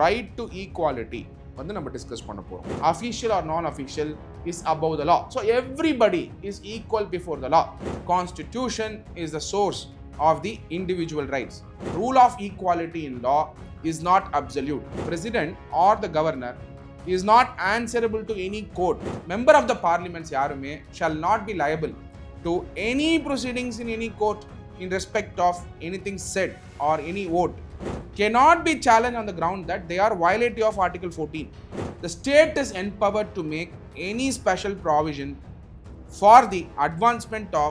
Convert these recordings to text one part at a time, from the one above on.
right to equality வந்து நம்ம discuss பண்ண போறோம். Official or non-official is above the law. So everybody is equal before the law. Constitution is the source of the individual rights. Rule of equality in law is not absolute. President or the governor is not answerable to any court. Member of the parliaments yarume shall not be liable to any proceedings in any court in respect of anything said or any vote. Cannot be challenged on the ground that they are violative of Article 14. The state is empowered to make any special provision for the advancement of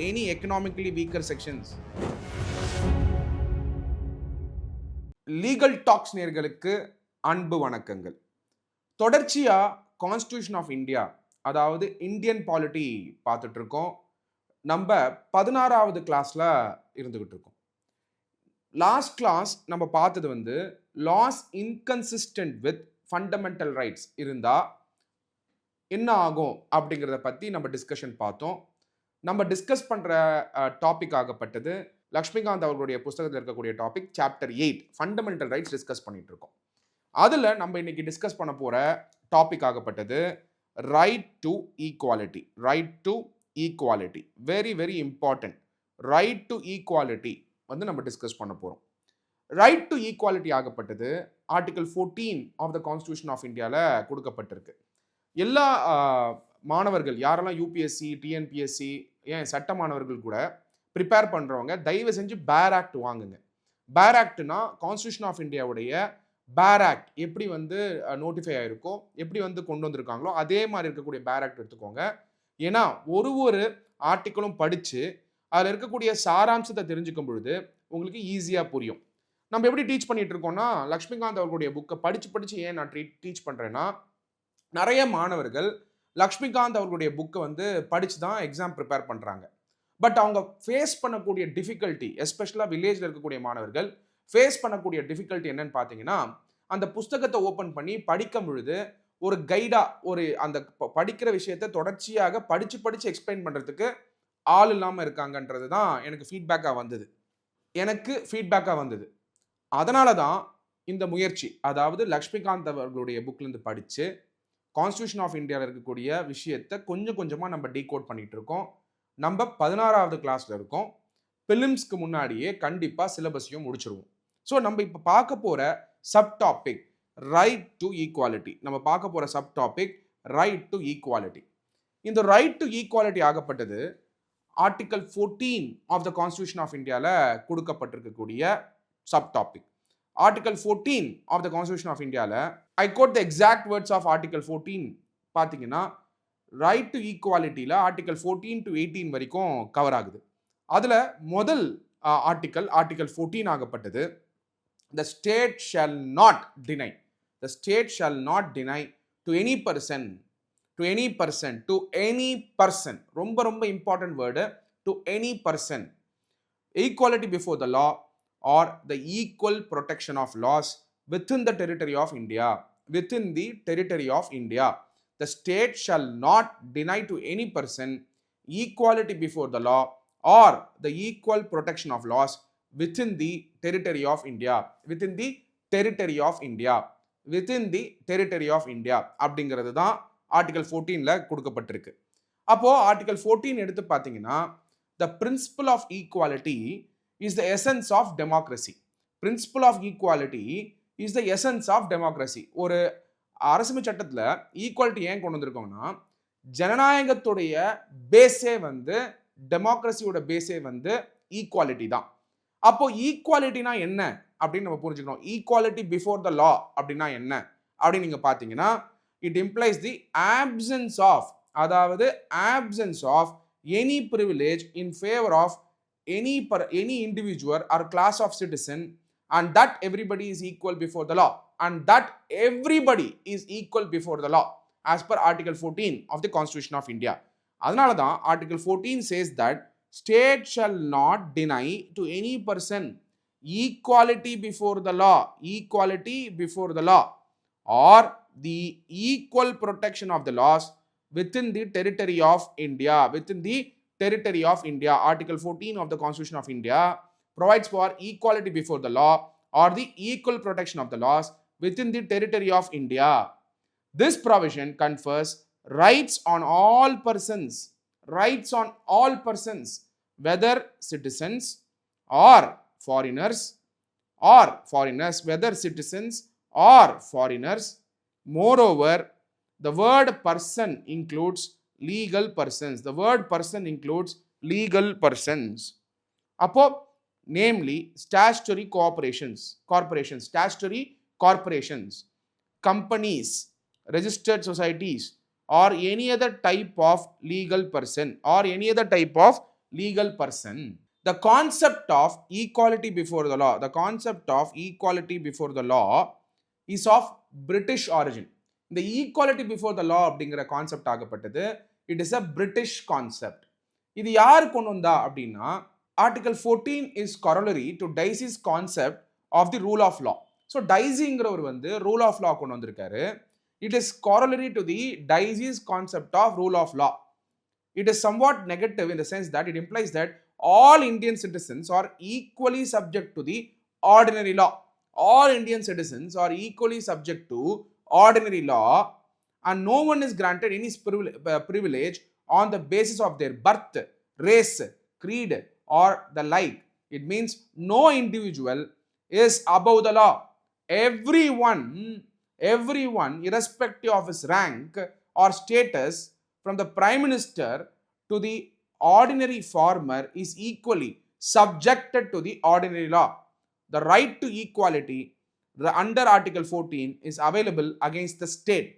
any economically weaker sections. Legal docs நேயர்களுக்கு அன்பு வணக்கங்கள். தொடர்ச்சியா constitution of India, அதாவது Indian polity பார்த்துட்டு இருக்கோம். நம்ம 16வது கிளாஸ்ல இருந்துகிட்டு இருக்கோம். லாஸ்ட் கிளாஸ் நம்ம பார்த்தது வந்து laws inconsistent with fundamental rights இருந்தா என்ன ஆகும் அப்படிங்கிறத பற்றி நம்ம டிஸ்கஷன் பார்த்தோம். நம்ம டிஸ்கஸ் பண்ணுற டாபிக் ஆகப்பட்டது லக்ஷ்மிகாந்த் அவர்களுடைய புஸ்தகத்தில் இருக்கக்கூடிய topic chapter 8 fundamental rights discuss பண்ணிட்டு இருக்கோம். அதில் நம்ம இன்னைக்கு டிஸ்கஸ் பண்ண போகிற டாபிக் ஆகப்பட்டது right to equality. Right to equality very very important. Right to equality வந்து நம்ம டிஸ்கஸ் பண்ண போகிறோம். ரைட் டு ஈக்குவாலிட்டி ஆகப்பட்டது article 14 of the Constitution of இந்தியாவில் கொடுக்கப்பட்டிருக்கு. எல்லா மாணவர்கள் யாரெல்லாம் யூபிஎஸ்சி, டிஎன்பிஎஸ்சி, ஏன் சட்ட மாணவர்கள் கூட ப்ரிப்பேர் பண்ணுறவங்க தயவு செஞ்சு பேர் ஆக்ட் வாங்குங்க. பேர் ஆக்ட்னா கான்ஸ்டியூஷன் ஆஃப் இந்தியாவுடைய பேர் ஆக்ட் எப்படி வந்து நோட்டிஃபை ஆகிருக்கோ, எப்படி வந்து கொண்டு வந்திருக்காங்களோ அதே மாதிரி இருக்கக்கூடிய பேர் ஆக்ட் எடுத்துக்கோங்க. ஏன்னா ஒரு ஆர்டிக்கிளும் படித்து அதில் இருக்கக்கூடிய சாராம்சத்தை தெரிஞ்சுக்கும் பொழுது உங்களுக்கு ஈஸியாக புரியும். நம்ம எப்படி டீச் பண்ணிட்டு இருக்கோம்னா, லக்ஷ்மிகாந்த் அவர்களுடைய புக்கை படித்து ஏன் நான் டீச் பண்ணுறேன்னா, நிறைய மாணவர்கள் லக்ஷ்மிகாந்த் அவர்களுடைய புக்கை வந்து படித்து தான் எக்ஸாம் ப்ரிப்பேர் பண்ணுறாங்க. பட் அவங்க ஃபேஸ் பண்ணக்கூடிய டிஃபிகல்ட்டி, எஸ்பெஷலாக வில்லேஜில் இருக்கக்கூடிய மாணவர்கள் ஃபேஸ் பண்ணக்கூடிய டிஃபிகல்ட்டி என்னன்னு பார்த்தீங்கன்னா, அந்த புஸ்தகத்தை ஓப்பன் பண்ணி படிக்கும் பொழுது ஒரு கைடாக அந்த படிக்கிற விஷயத்தை தொடர்ச்சியாக படித்து எக்ஸ்பிளைன் பண்ணுறதுக்கு ஆள் இல்லாமல் இருக்காங்கன்றது தான் எனக்கு ஃபீட்பேக்காக வந்தது. அதனால தான் இந்த முயற்சி, அதாவது லக்ஷ்மிகாந்த் அவர்களுடைய புக்லேருந்து படித்து கான்ஸ்டியூஷன் ஆஃப் இந்தியாவில் இருக்கக்கூடிய விஷயத்தை கொஞ்சம் கொஞ்சமாக நம்ம டீகோட் பண்ணிகிட்டு இருக்கோம். நம்ம 16வது கிளாஸில் இருக்கோம். பிலிம்ஸ்க்கு முன்னாடியே கண்டிப்பாக சிலபஸையும் முடிச்சிருவோம். ஸோ நம்ம இப்போ பார்க்க போகிற subtopic right to equality. Right to equality. இந்த ரைட் டு ஈக்குவாலிட்டி ஆகப்பட்டது article 14 of the Constitution of இந்தியாவில் கொடுக்கப்பட்டிருக்கக்கூடிய subtopic. Article 14 of the Constitution of இந்தியாவில் I quote the exact words of article 14 பார்த்தீங்கன்னா, ரைட் டு ஈக்குவாலிட்டியில் article 14 to 18 வரைக்கும் cover ஆகுது. அதில் முதல் ஆர்டிகல் 14 ஆகப்பட்டது the state shall not deny to any person, ரொம்ப important word, to any person, equality before the law or the equal protection of laws within the territory of India. The state shall not deny to any person equality before the law or the equal protection of laws within the territory of India. அப்படிங்கிறது தான் article 14ல கொடுக்கப்பட்டிருக்கு. அப்போ article 14 எடுத்து பார்த்தீங்கன்னா, the principle of equality is the essence of democracy. ஒரு அரசு சட்டத்தில் equality ஏன் கொண்டு வந்திருக்கோம்னா, ஜனநாயகத்துடைய பேஸே வந்து, டெமோக்ரஸியோட பேஸே வந்து ஈக்குவாலிட்டி தான். அப்போ ஈக்குவாலிட்டினா என்ன அப்படின்னு நம்ம புரிஞ்சுக்கணும். ஈக்குவாலிட்டி பிஃபோர் த லா அப்படின்னா என்ன அப்படின்னு நீங்க பார்த்தீங்கன்னா, it implies the absence of any privilege in favour of any individual or class of citizen and that everybody is equal before the law as per article 14 of the constitution of India. அதனால தான் article 14 says that state shall not deny to any person equality before the law or the equal protection of the laws within the territory of India. Article 14 of the constitution of India provides for equality before the law or the equal protection of the laws within the territory of India. This provision confers rights on all persons, whether citizens or foreigners, whether citizens or foreigners. Moreover, the word person includes legal persons. The word person includes legal persons. Appo, namely, statutory corporations, companies, registered societies, or any other type of legal person, The concept of equality before the law, is of British origin. The equality before the law அப்படிங்கிற concept ஆகப்பட்டது, it is a British concept. இது யார் கொண்டு வந்தா அப்படின்னா, article 14 is corollary to Dicey's concept of the rule of law. So டைசிங்கிறவர் rule of law கொண்டு வந்திருக்காரு. It is corollary to the Dicey's concept of rule of law. It is somewhat negative in the sense that it implies that all Indian citizens are equally subject to the ordinary law. All Indian citizens are equally subject to ordinary law, and no one is granted any privilege on the basis of their birth, race, creed, or the like. It means no individual is above the law. Everyone, irrespective of his rank or status, from the Prime Minister to the ordinary farmer, is equally subjected to the ordinary law. The right to equality under Article 14 is available against the state,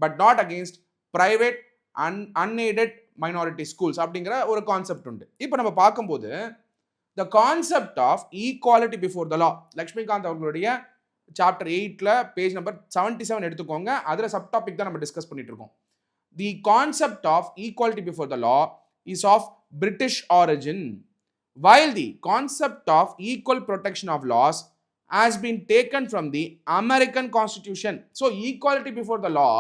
but not against private and unaided minority schools. அப்படிங்கிற ஒரு concept உண்டு. இப்போ நம்ம பார்க்கும்போது the concept of equality before the law, Laxmikanth அவர்களுடைய chapter 8ல page number 77 எடுத்துக்கோங்க. அதில் sub topic தான் நம்ம டிஸ்கஸ் பண்ணிட்டு இருக்கோம். The concept of equality before the law is of British origin, while the concept of equal protection of laws has been taken from the American Constitution. So, equality before the law,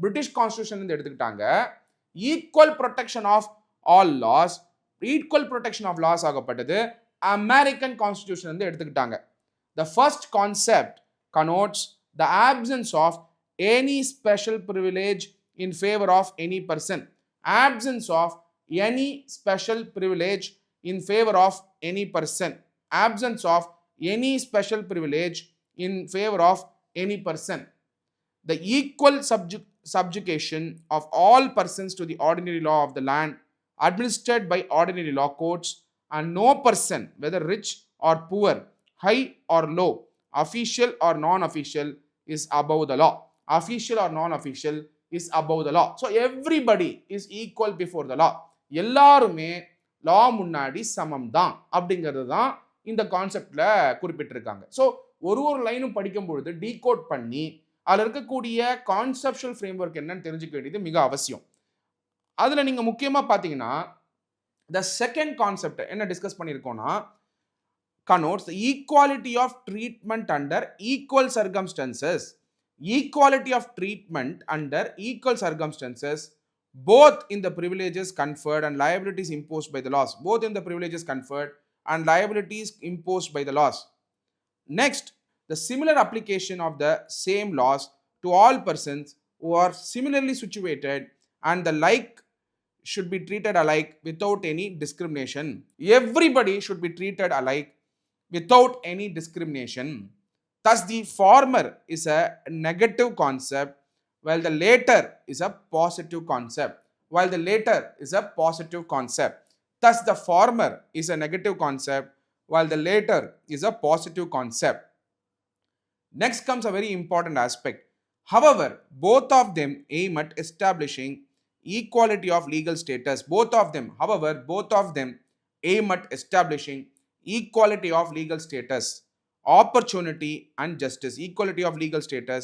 British Constitution எடுத்துக்கிட்டாங்க. Equal protection of all laws, ஆகப்பட்டது American Constitution எடுத்துக்கிட்டாங்க. The first concept connotes the absence of any special privilege in favor of any person. Absence of any special privilege in favor of any person. Absence of any special privilege in favor of any person. The equal subjugation of all persons to the ordinary law of the land administered by ordinary law courts, and no person, whether rich or poor, high or low, official or non-official, is above the law. Official or non-official is above the law. So everybody is equal before the law. எல்லாருமே லா முன்னாடி சமம் தான் அப்படிங்கிறது தான் இந்த கான்செப்ட்ல குறிப்பிட்டிருக்காங்க. So ஒரு லைனும் படிக்கும் பொழுது டீகோட் பண்ணி அதில் இருக்கக்கூடிய கான்செப்சுவல் ஃப்ரேம் ஒர்க் என்னன்னு தெரிஞ்சுக்க வேண்டியது மிக அவசியம். அதில் நீங்கள் முக்கியமாக பார்த்தீங்கன்னா த செகண்ட் கான்செப்ட் என்ன discuss பண்ணியிருக்கோம்னா, connotes the equality of treatment under equal circumstances. Equality of treatment under equal circumstances, both in the privileges conferred and liabilities imposed by the laws. Both in the privileges conferred and liabilities imposed by the laws. Next, the similar application of the same laws to all persons who are similarly situated, and the like should be treated alike without any discrimination. Everybody should be treated alike without any discrimination. Thus, the former is a negative concept, while the later is a positive concept. Thus, the former is a negative concept, while the later is a positive concept. Next comes a very important aspect. However, both of them aim at establishing equality of legal status. Both of them aim at establishing equality of legal status, opportunity and justice. Equality of legal status,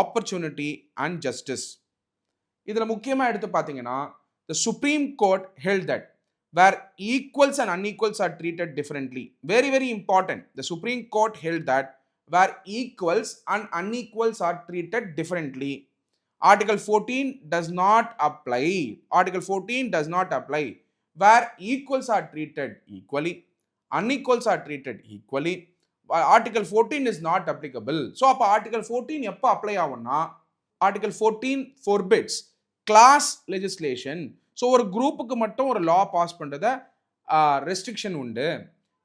opportunity and justice. இதில் முக்கியமாக எடுத்து பார்த்தீங்கன்னா, the Supreme Court held that where equals and unequals are treated differently. Very, very important. The Supreme Court held that where equals and unequals are treated differently, Article 14 does not apply. Where equals are treated equally, unequals are treated equally, article 14 is not applicable. So அப்ப article 14 எப்ப apply ஆகும்னா article 14 forbids class legislation. So ஒரு குரூப்புக்கு மட்டும் ஒரு law pass பண்றத restriction உண்டு.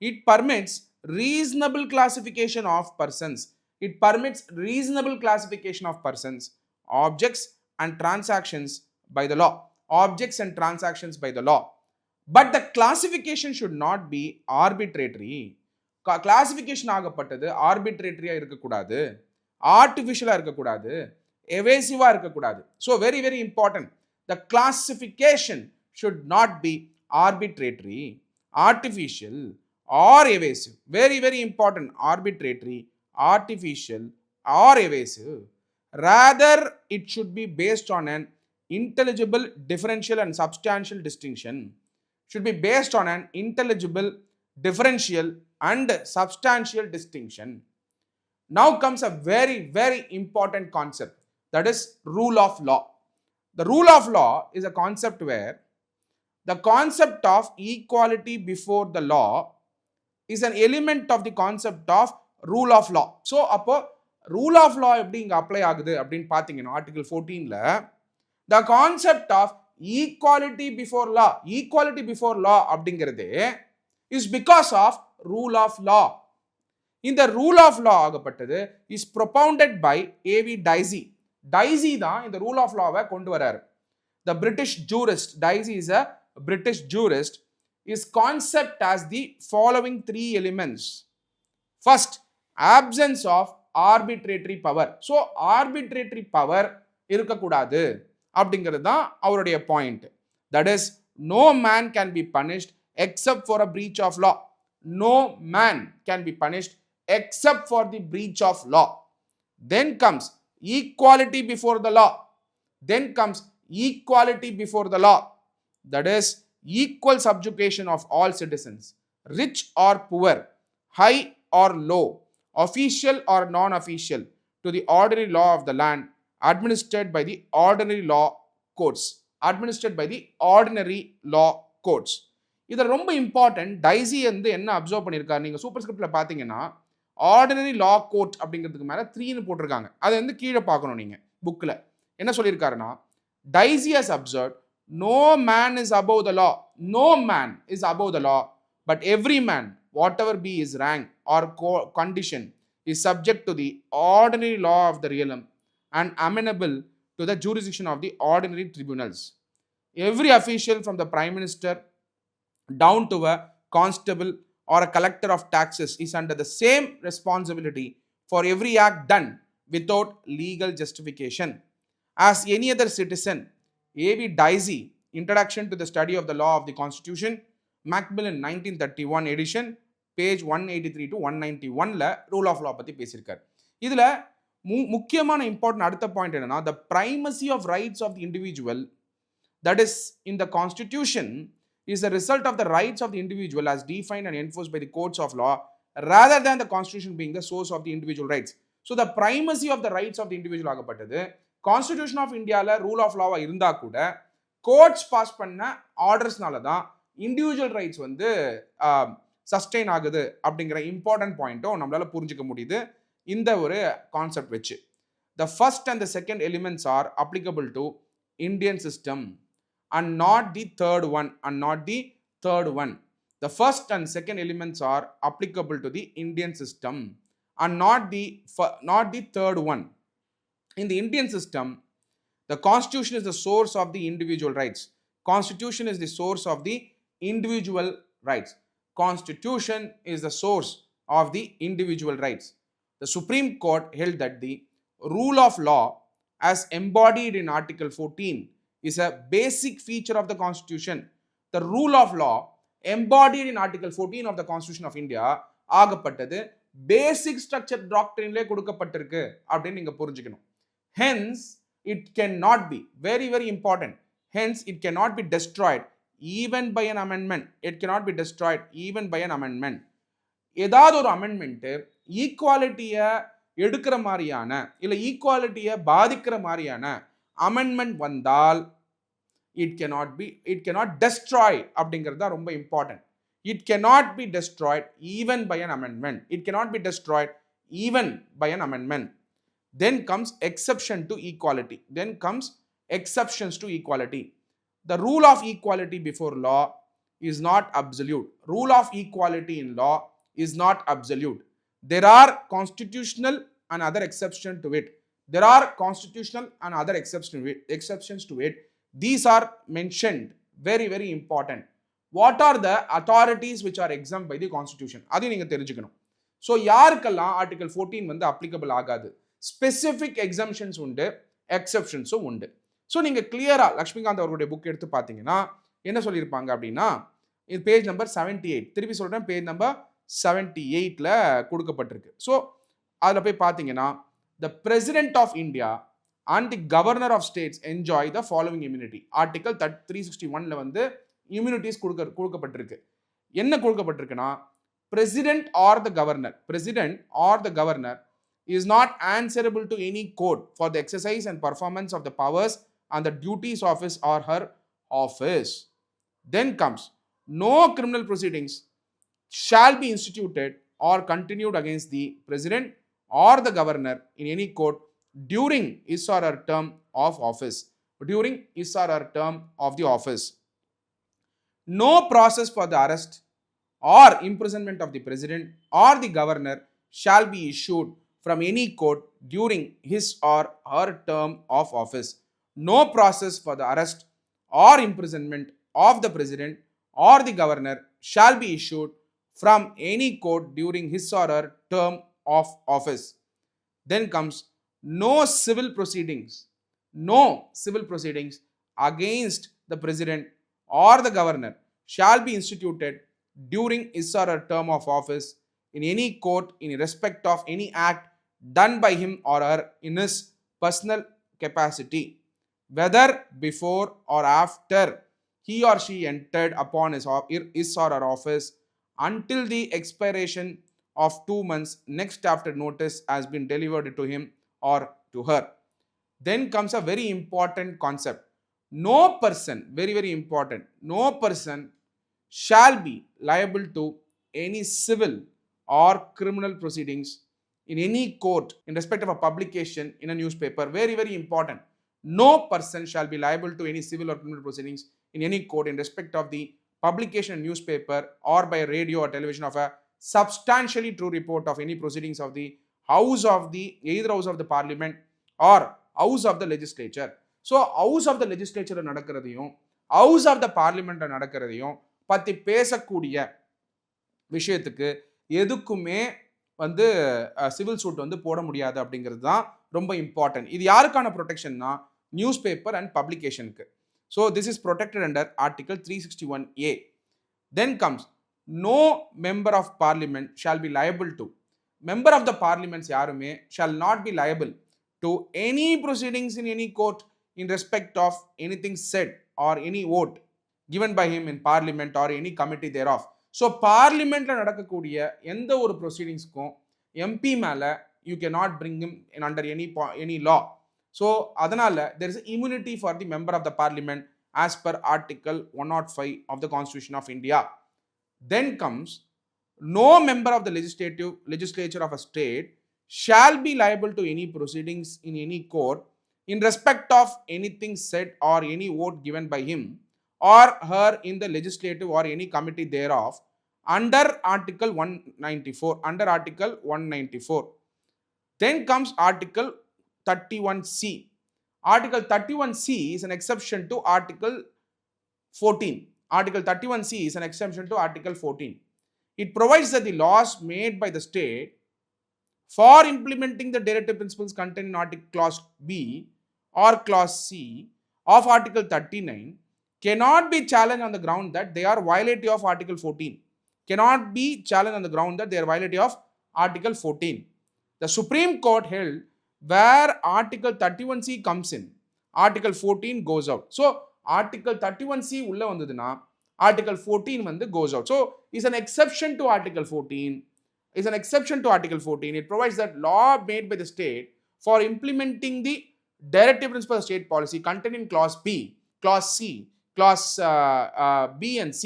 It permits reasonable classification of persons. It permits reasonable classification of persons, objects and transactions by the law. Objects and transactions by the law. But the classification should not be arbitrary. Classification ஆகப்பட்டது arbitrary இருக்கக்கூடாது, artificial இருக்கக்கூடாது, evasive இருக்கக்கூடாது. So very very important. The classification should not be arbitrary, artificial or evasive. Very very important. Arbitrary, artificial or evasive. Rather it should be based on an intelligible differential and substantial distinction. Should be based on an intelligible differential and substantial distinction. Now comes a very very important concept, that is rule of law. The rule of law is a concept where the concept of equality before the law is an element of the concept of rule of law. So அப்போ rule of law எப்படி இங்க apply ஆகுது அப்படின்னு பார்த்தீங்கன்னா article 14ல the concept of equality before law அப்படிங்கிறது is because of rule of law. இந்த rule of law ஆகப்பட்டது is propounded by A.V. Dicey. Dicey தான் இந்த rule of law-வை கொண்டு வராரு. The British jurist, Dicey is a British jurist, is concept as the following three elements. First, absence of arbitrary power. So arbitrary power இருக்கக்கூடாது அப்படிங்கிறது தான் அவருடைய point. That is, no man can be punished except for a breach of law. No man can be punished except for the breach of law. Then comes equality before the law. Then comes equality before the law. That is, equal subjugation of all citizens, rich or poor, high or low, official or non-official, to the ordinary law of the land, administered by the ordinary law courts. Administered by the ordinary law courts. இது ரொம்ப important. Dicey வந்து என்ன observe பண்ணியிருக்காரு, நீங்கள் super ஸ்கிரிப்டில் பார்த்தீங்கன்னா ordinary லா court அப்படிங்கிறதுக்கு மேலே 3ன்னு போட்டிருக்காங்க. அதை வந்து கீழே பார்க்கணும் நீங்கள் புக்கில். என்ன சொல்லியிருக்காருன்னா, dicey has observe no man is above the law. No man is above the law, but every man, whatever be his rank or condition, is subject to the ordinary law of the realm and amenable to the jurisdiction of the ordinary tribunals. Every official from the Prime Minister down to a constable or a collector of taxes is under the same responsibility for every act done without legal justification as any other citizen. A.V. Dicey, Introduction to the Study of the Law of the Constitution, Macmillan 1931 edition, page 183 to 191ல rule of law பற்றி பேசியிருக்காரு. இதில் முக்கியமான important அடுத்த point என்னன்னா, the primacy of rights of the individual, that is in the constitution, is the result of the rights of the individual as defined and enforced by the courts of law rather than the constitution being the source of the individual rights. So the primacy of the rights of the individual ஆகப்பட்டது Constitution of இந்தியாவில் rule of லாவாக இருந்தால் கூட courts pass பண்ண ஆர்டர்ஸ்னால தான் individual rights வந்து sustain ஆகுது அப்படிங்கிற இம்பார்ட்டன்ட் பாயிண்ட்டும் நம்மளால் புரிஞ்சிக்க முடியுது இந்த ஒரு கான்செப்ட் வச்சு. The first and the second elements are applicable to Indian system and not the third one. The first and second elements are applicable to the Indian system and not the third one. In the Indian system, the constitution is the source of the individual rights. Constitution is the source of the individual rights. Constitution is the source of the individual rights. The Supreme Court held that the rule of law as embodied in Article 14 is a basic feature of the Constitution. The rule of law embodied in Article 14 of the Constitution of India ஆகப்பட்டது basic structure டாக்டரின்லே கொடுக்கப்பட்டிருக்கு அப்படின்னு நீங்க புரிஞ்சுக்கணும். Hence it cannot be, very very important, hence it cannot be destroyed even by an amendment. It cannot be destroyed even by an amendment. ஏதாவது ஒரு amendment ஈக்குவாலிட்டியை எடுக்கிற மாதிரியான இல்லை ஈக்குவாலிட்டியை பாதிக்கிற மாதிரியான அமெண்ட்மெண்ட் வந்தால் it cannot destroy அப்படிங்கிறது தான் ரொம்ப important. It cannot be destroyed even by an amendment. It cannot be destroyed even by an amendment. Then comes exception to equality. Then comes exceptions to equality. The rule of equality before law is not absolute. Rule of equality in law is not absolute. There are constitutional and other exceptions to it. There are constitutional and other exceptions to it. These are mentioned. Very, very important. What are the authorities which are exempt by the constitution? அதையும் நீங்க தெரிஞ்சுக்கணும். So யாருக்கெல்லாம் article 14 வந்து applicable ஆகாது? Specific exemptions உண்டு, எக்ஸப்ஷன்ஸும் உண்டு. So நீங்கள் கிளியராக லக்ஷ்மிகாந்த் அவர்களுடைய புக் எடுத்து பார்த்தீங்கன்னா என்ன சொல்லியிருப்பாங்க அப்படின்னா, இது பேஜ் நம்பர் 78, திருப்பி சொல்கிறேன், பேஜ் நம்பர் 78ல் கொடுக்கப்பட்டிருக்கு. ஸோ அதில் போய் பார்த்தீங்கன்னா, the president of India and the governor of states enjoy the following immunity. Article 361ல வந்து இம்யூனிட்டிஸ் கொடுக்கப்பட்டிருக்கு. என்ன கொடுக்கப்பட்டிருக்குன்னா, president or the governor is not answerable to any court for the exercise and performance of the powers and the duties of his or her office. Then comes, no criminal proceedings shall be instituted or continued against the president or the governor in any court during his or her term of office. During his or her term of the office. No process for the arrest or imprisonment of the president or the governor shall be issued from any court during his or her term of office. No process for the arrest or imprisonment of the president or the governor shall be issued from any court during his or her term of office. Then comes, no civil proceedings against the president or the governor shall be instituted during his or her term of office in any court in respect of any act done by him or her in his personal capacity, whether before or after he or she entered upon his or her office, until the expiration of 2 months next after notice has been delivered to him or to her. Then comes a very important concept. No person, very, very important, no person shall be liable to any civil or criminal proceedings in any court in respect of a publication in a newspaper. Very, very important. No person shall be liable to any civil or criminal proceedings in any court in respect of the publication in newspaper or by radio or television of a substantially true report of any proceedings of the either house of the parliament or house of the legislature. So house of the legislature நடக்கிறதையும் house of the parliament நடக்கிறதையும் பற்றி பேசக்கூடிய விஷயத்துக்கு எதுக்குமே வந்து civil suit வந்து போட முடியாது அப்படிங்கிறது தான் ரொம்ப இம்பார்ட்டன்ட். இது யாருக்கான ப்ரொடெக்ஷன்னா, நியூஸ் பேப்பர் அண்ட் பப்ளிகேஷனுக்கு. So this is protected under article 361A. Then comes, no member of parliament shall be liable to, member of the parliaments யாருமே shall not be liable to any proceedings in any court in respect of anything said or any vote given by him in parliament or any committee thereof. So பார்லிமெண்ட்டில் நடக்கக்கூடிய எந்த ஒரு ப்ரொசீடிங்ஸ்க்கும் MP மேலே you cannot bring him in under any law. So அதனால் there is immunity for the member of the parliament as per article 105 of the Constitution of India. Then comes, no member of the legislature of a state shall be liable to any proceedings in any court in respect of anything said or any vote given by him or her in the legislative or any committee thereof under article 194. Then comes article 31C. Article 31C is an exception to article 14. Article 31C is an exception to article 14. It provides that the laws made by the state for implementing the directive principles contained in article clause B or clause C of article 39 cannot be challenged on the ground that they are violative of article 14. Cannot be challenged on the ground that they are violative of article 14. The Supreme Court held where article 31C comes in, article 14 goes out. So article 31C உள்ள வந்ததுனா article 14 வந்து goes out. So is an exception to article 14. Is an exception to article 14. It provides that law made by the state for implementing the directive principles of state policy contained in clause B, clause C, clause B and C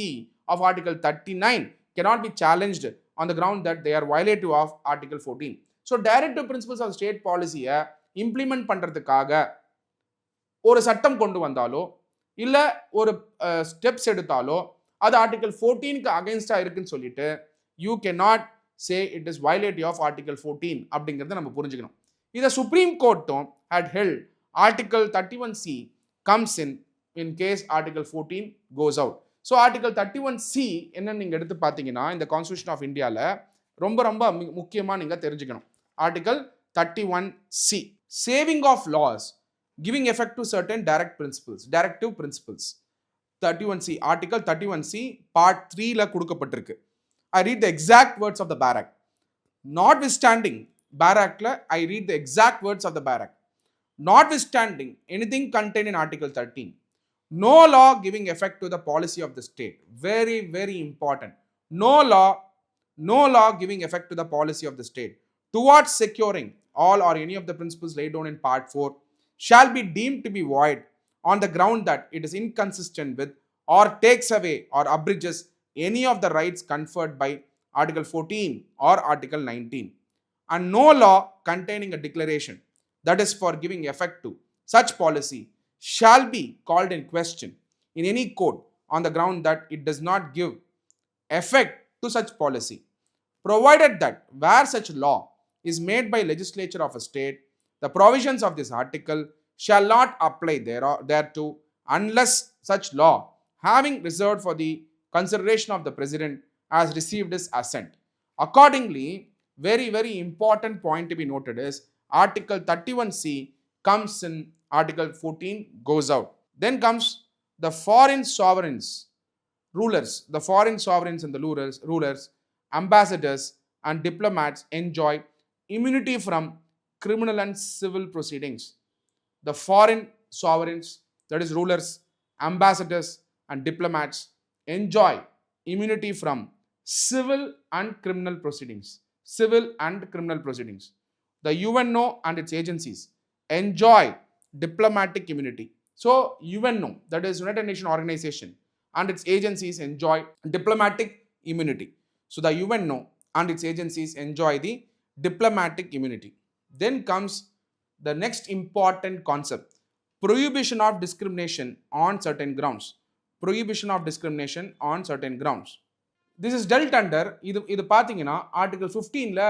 of Article 39 cannot be challenged on the ground that they are violative of Article 14. So directive principles of state policy implement பண்றதுக்காக ஒரு சட்டம் கொண்டு வந்தாலோ இல்ல ஒரு steps எடுத்தாலோ அது article 14க்கு அகைன்ஸ்டா இருக்குன்னு சொல்லிட்டு you cannot say it is violative of Article 14 அப்படிங்கறத நம்ம புரிஞ்சுக்கணும். இத supreme கோர்ட்டும் had held Article 31C comes in case Article 14 goes out. So Article 31C என்ன நீங்க எடுத்து பாத்தீங்கன்னா இந்த கான்ஸ்டிடியூஷன் ஆஃப் இந்தியால ரொம்ப ரொம்ப முக்கியமா நீங்க தெரிஞ்சுக்கணும். Article 31C, saving of laws giving effect to certain directive principles. 31C, Article 31C, Part 3 ல கொடுக்கப்பட்டிருக்கு. I read the exact words of the Bar Act. Notwithstanding, Bar Act ல I read the exact words of the Bar Act. Notwithstanding anything contained in Article 13, no law giving effect to the policy of the state. Very, very important. No law giving effect to the policy of the state towards securing all or any of the principles laid down in Part 4 shall be deemed to be void on the ground that it is inconsistent with or takes away or abridges any of the rights conferred by Article 14 or Article 19. And no law containing a declaration that is for giving effect to such policy shall be called in question in any court on the ground that it does not give effect to such policy, provided that where such law is made by legislature of a state, the provisions of this article shall not apply thereto unless such law, having reserved for the consideration of the president, has received his assent. Accordingly, very, very important point to be noted is Article 31C comes in, Article 14 goes out. Then comes the foreign sovereigns, rulers, the foreign sovereigns and the rulers, ambassadors and diplomats enjoy immunity from criminal and civil proceedings. The foreign sovereigns, that is rulers, ambassadors and diplomats enjoy immunity from civil and criminal proceedings. Civil and criminal proceedings. The UNO and its agencies enjoy diplomatic immunity. So UNO, that is United Nations Organization, and its agencies enjoy diplomatic immunity. So the UNO and its agencies enjoy the diplomatic immunity. Then comes the next important concept, prohibition of discrimination on certain grounds. Prohibition of discrimination on certain grounds. This is dealt under, இது பாத்தீங்கன்னா Article 15 ல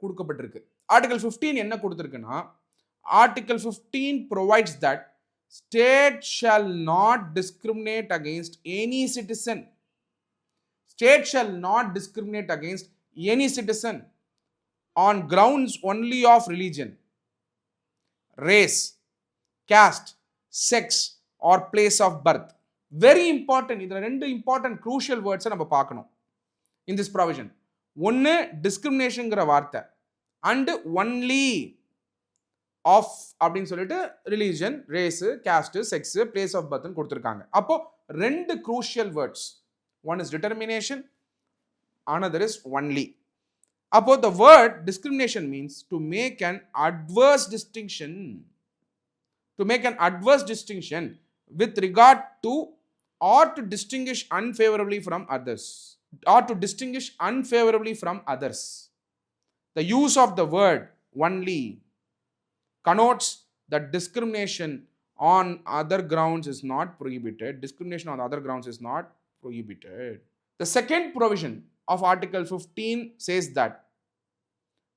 கொடுக்கப்பட்டிருக்கு. Article 15 என்ன கொடுத்திருக்குன்னா, Article 15 provides that state shall not discriminate against any citizen. State shall not discriminate against any citizen on grounds only of religion, race, caste, sex or place of birth. Very important. இதுல ரெண்டு important crucial words நம்ம பார்க்கணும் in this provision. ஒன்னு discriminationங்கிற வார்த்தை and only of அப்படின்னு சொல்லிட்டு religion, race, caste, sex, place of birth கொடுத்திருக்காங்க. அப்போ ரெண்டு crucial words. One is determination, another is only. அப்போ the word discrimination means to make an adverse distinction. To make an adverse distinction with regard to or to distinguish unfavorably from others. Or to distinguish unfavorably from others. The use of the word only connotes that discrimination on other grounds is not prohibited. Discrimination on other grounds is not prohibited. The second provision of Article 15 says that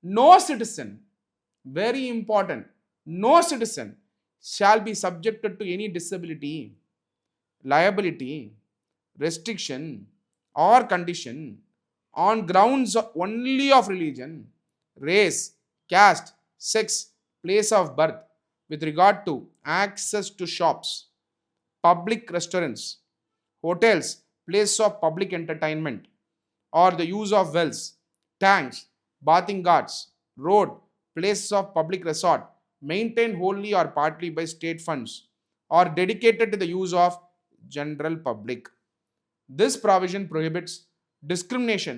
no citizen, very important, no citizen shall be subjected to any disability, liability, restriction or condition on grounds only of religion, race, caste, sex, place of birth with regard to access to shops, public restaurants, hotels, places of public entertainment, or the use of wells, tanks, bathing ghats, road, places of public resort, maintained wholly or partly by state funds, or dedicated to the use of general public. This provision prohibits discrimination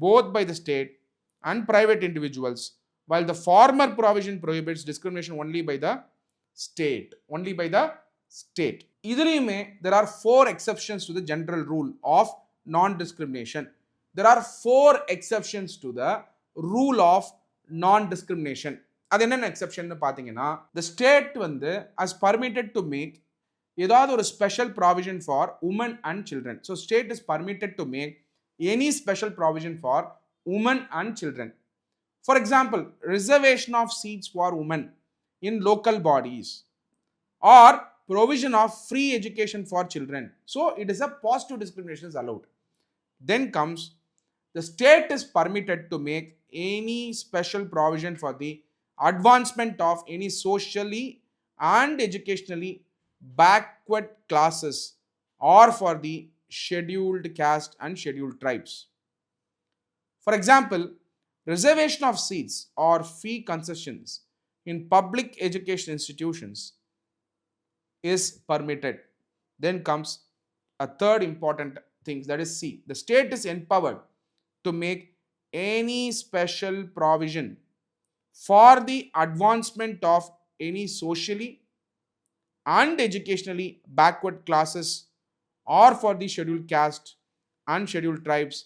both by the state and private individuals, while the former provision prohibits discrimination only by the state. Only by the state. இதுலயுமே there are 4 exceptions to the general rule of non-discrimination. There are 4 exceptions to the rule of non-discrimination. அது என்னென்ன exception பார்த்தீங்கன்னா, the state வந்து as permitted to make ஏதாவது ஒரு special provision for women and children. So state is permitted to make any special provision for women and children. For example, reservation of seats for women in local bodies or provision of free education for children. So it is a positive discrimination is allowed. Then comes the state is permitted to make any special provision for the advancement of any socially and educationally backward classes or for the scheduled caste and scheduled tribes. For example, reservation of seats or fee concessions in public education institutions is permitted. Then comes a third important thing, that is C. The state is empowered to make any special provision for the advancement of any socially and educationally backward classes or for the scheduled caste and scheduled tribes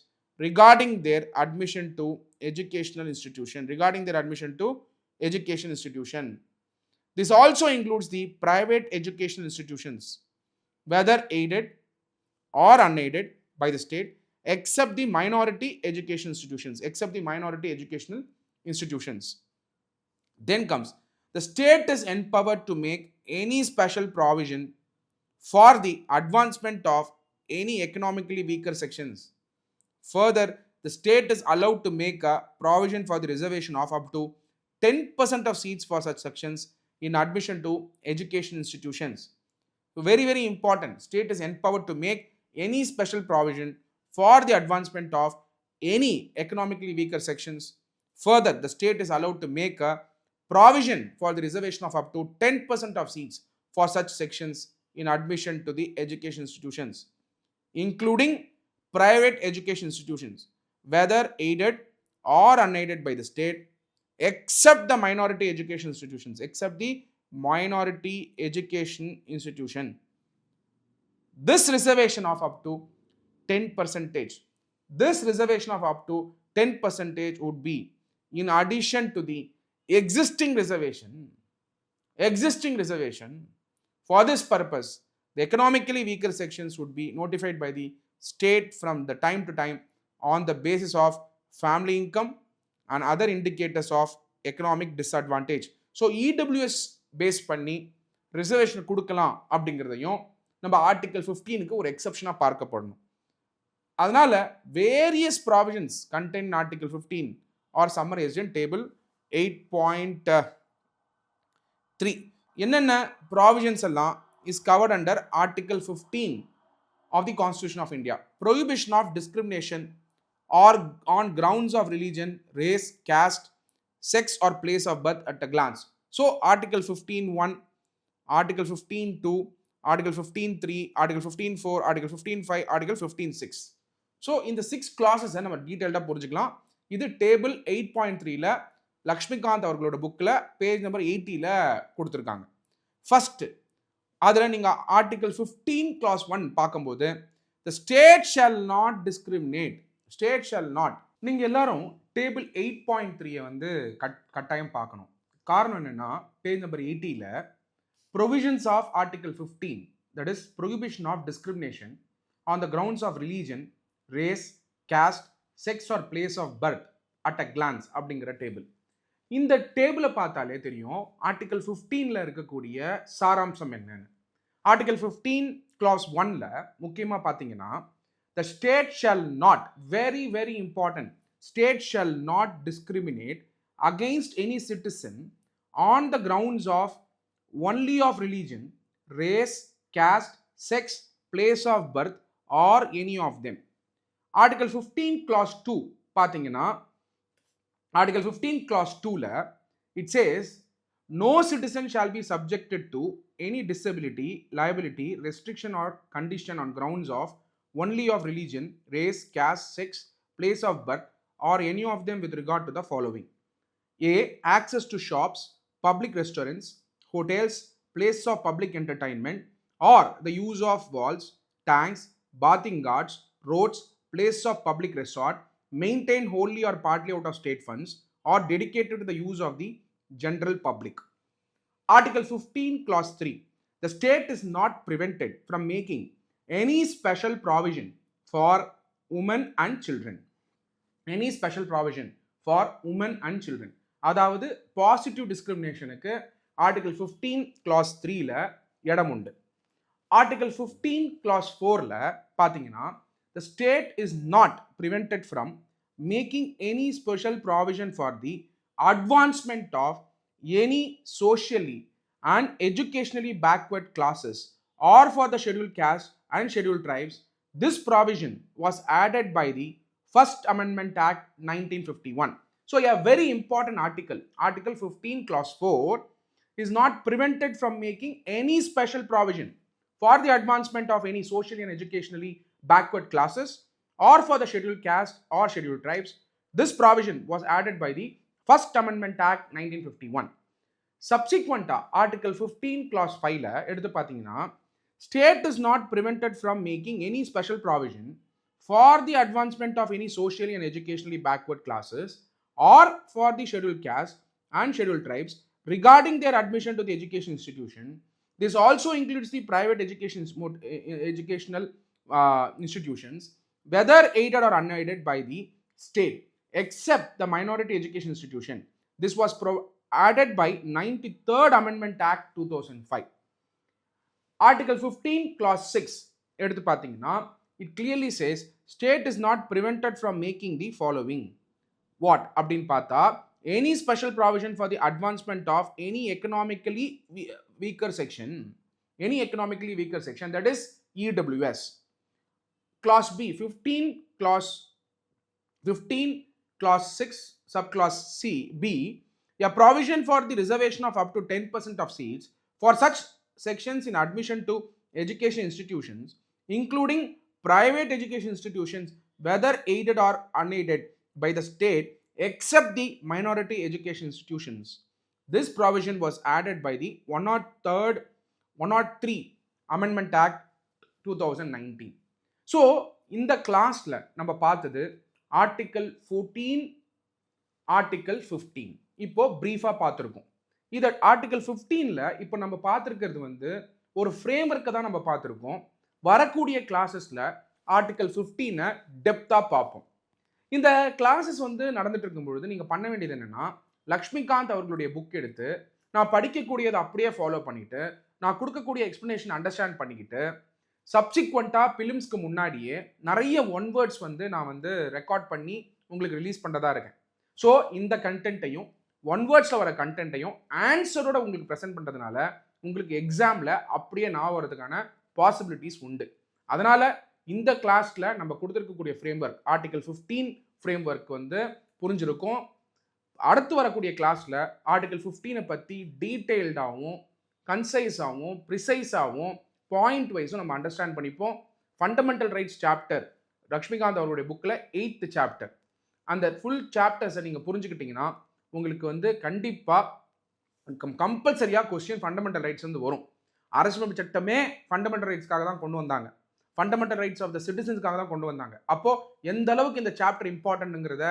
regarding their admission to educational institution. This also includes the private educational institutions, whether aided or unaided by the state, except the minority educational institutions. Then comes, the state is empowered to make any special provision for the advancement of any economically weaker sections. Further, the state is allowed to make a provision for the reservation of up to 10% of seats for such sections in admission to education institutions. So very, very important. State is empowered to make any special provision for the advancement of any economically weaker sections. Further, the state is allowed to make a provision for the reservation of up to 10% of seats for such sections in admission to the education institutions, including private education institutions, whether aided or unaided by the state, except the minority education institutions. This reservation of up to 10% would be in addition to the existing reservation. For this purpose, the economically weaker sections would be notified by the state from the time to time on the basis of family income and other indicators of economic disadvantage. So EWS base பண்ணி reservation கொடுக்கலாம் அப்படிங்கிறதையும் நம்ம article 15க்கு ஒரு எக்ஸப்ஷனாக பார்க்கப்படணும். அதனால various provisions contain article 15 are summarised in table 8.3. என்னென்ன ப்ராவிஷன்ஸ் எல்லாம் is covered under article 15 of the Constitution of India? Prohibition of discrimination or on grounds of religion, race, caste, sex or place of birth at a glance. So article 15.1, article 15.2, article 15.3, article 15.4, article 15.5, article 15.6. So இந்த 6 clauses நம்ம டீடைல்டாக புரிஞ்சுக்கலாம். இது table 8.3ல Laxmikanth அவர்களோட புக்கில் page number 80ல கொடுத்துருக்காங்க. First அதில் நீங்கள் article 15 clause 1 பார்க்கும்போது the state shall not discriminate. நீங்கள் எல்லாரும் டேபிள் 8.3 வந்து கட்டாயம் பார்க்கணும். காரணம் என்னன்னா பேஜ் நம்பர் 80ல provisions of article 15, that is prohibition of discrimination on the grounds of religion, race, caste, sex or place of birth at a glance அப்படிங்கிற table. இந்த டேபிளை பார்த்தாலே தெரியும் ஆர்டிகல் 15ல இருக்கக்கூடிய சாராம்சம் என்னன்னு. ஆர்டிகல் 15 clause 1ல முக்கியமாக பார்த்தீங்கன்னா the state shall not, very very important, state shall not discriminate against any citizen on the grounds of only of religion, race, caste, sex, place of birth or any of them. Article 15 clause 2 பார்த்தீங்கன்னா Article 15 clause 2ல it says no citizen shall be subjected to any disability, liability, restriction or condition on grounds of only of religion, race, caste, sex, place of birth or any of them with regard to the following: A. Access to shops, public restaurants, hotels, places of public entertainment or the use of walls, tanks, bathing ghats roads, places of public resort, maintained wholly or partly out of state funds, or dedicated to the use of the general public. Article 15, Clause 3. The state is not prevented from making any special provision for women and children. Any special provision for women and children. அதாவது positive டிஸ்கிரிமினேஷனுக்கு article 15 class 3ல இடம் உண்டு. Article 15 class 4ல பார்த்தீங்கன்னா the state is not prevented from making any special provision for the advancement of any socially and educationally backward classes or for the scheduled caste and scheduled tribes. This provision was added by the First Amendment Act 1951. So a very important article, Article 15 Clause 4 is not prevented from making any special provision for the advancement of any socially and educationally backward classes or for the scheduled caste or scheduled tribes. This provision was added by the First Amendment Act 1951. Subsequent Article 15 Clause 5ல எடுத்து பார்த்தீங்கன்னா state is not prevented from making any special provision for the advancement of any socially and educationally backward classes or for the scheduled caste and scheduled tribes regarding their admission to the education institution. This also includes the private educational institutions, whether aided or unaided by the state, except the minority education institution. This was added by 93rd Amendment Act 2005. Article 15 Clause 6 எடுத்து பார்த்தீங்கன்னா it clearly says state is not prevented from making the following. What அப்படின்னு பார்த்தா any special provision for the advancement of any economically weaker section, that is EWS. Clause B, 15 Clause 6 subclause C B, a provision for the reservation of up to 10% of seats for such sections in admission to education institutions, including private education institutions, whether aided or unaided by the state, except the minority education institutions. This provision was added by the 103 Amendment Act 2019. So, இந்த கிளாஸ்ல நம்ம பார்த்தது article 14, article 15 இப்போ பிரீஃபா பார்த்துருக்கோம். இதை article 15ல இப்போ நம்ம பார்த்துருக்கிறது வந்து ஒரு ஃப்ரேம் ஒர்க்கை தான் நம்ம பார்த்துருக்கோம். வரக்கூடிய கிளாஸஸ்ல ஆர்டிகல் 15 டெப்தா பார்ப்போம். இந்த கிளாஸஸ் வந்து நடந்துட்டு இருக்கும் பொழுது நீங்க பண்ண வேண்டியது என்னன்னா லக்ஷ்மிகாந்த் அவர்களுடைய புக் எடுத்து நான் படிக்கக்கூடியதை அப்படியே ஃபாலோ பண்ணிட்டு நான் கொடுக்கக்கூடிய எக்ஸ்பிளனேஷன் அண்டர்ஸ்டாண்ட் பண்ணிக்கிட்டு சப்சிக்வெண்ட்டாக பிலிம்ஸ்க்கு முன்னாடியே நிறைய ஒன் வேர்ட்ஸ் வந்து நான் வந்து ரெக்கார்ட் பண்ணி உங்களுக்கு ரிலீஸ் பண்ணுறதா இருக்கேன். ஸோ இந்த கண்டென்ட்டையும் ஒன் வேர்ட்ஸில் வர கண்டென்ட்டையும் ஆன்சரோட உங்களுக்கு ப்ரெசென்ட் பண்ணுறதுனால உங்களுக்கு எக்ஸாமில் அப்படியே நான் வரதுக்கான பாசிபிலிட்டிஸ் உண்டு. அதனால் இந்த கிளாஸில் நம்ம கொடுத்துருக்கக்கூடிய frame work article 15 frame work வந்து புரிஞ்சிருக்கும். அடுத்து வரக்கூடிய கிளாஸில் ஆர்டிகல் 15 பற்றி டீட்டெயில்டாகவும் கன்சைஸாகவும் ப்ரிசைஸாகவும் பாயிண்ட் வைஸும் நம்ம அண்டர்ஸ்டாண்ட் பண்ணிப்போம். ஃபண்டமெண்டல் ரைட்ஸ் சாப்டர் லக்ஷ்மிகாந்த் அவருடைய புக்கில் 8th சாப்டர், அந்த ஃபுல் சாப்டர்ஸை நீங்கள் புரிஞ்சுக்கிட்டீங்கன்னா உங்களுக்கு வந்து கண்டிப்பாக கம்பல்சரியாக கொஸ்டின் ஃபண்டமெண்டல் ரைட்ஸ் வந்து வரும். அரசியலமைப்பு சட்டமே ஃபண்டமெண்டல் ரைட்ஸ்க்காக தான் கொண்டு வந்தாங்க, ஃபண்டமெண்டல் ரைட்ஸ் ஆஃப் த சிட்டிசன்ஸ்க்காக தான் கொண்டு வந்தாங்க. அப்போது எந்த அளவுக்கு இந்த சாப்டர் இம்பார்ட்டன்ட்ங்கிறத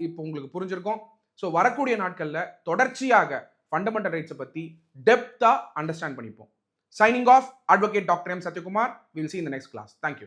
இப்போ உங்களுக்கு புரிஞ்சிருக்கும். ஸோ வரக்கூடிய நாட்களில் தொடர்ச்சியாக ஃபண்டமெண்டல் ரைட்ஸை பற்றி டெப்த்தாக அண்டர்ஸ்டாண்ட் பண்ணிப்போம். Signing off, Advocate Dr. M. Sathya Kumar. We will see you in the next class. Thank you.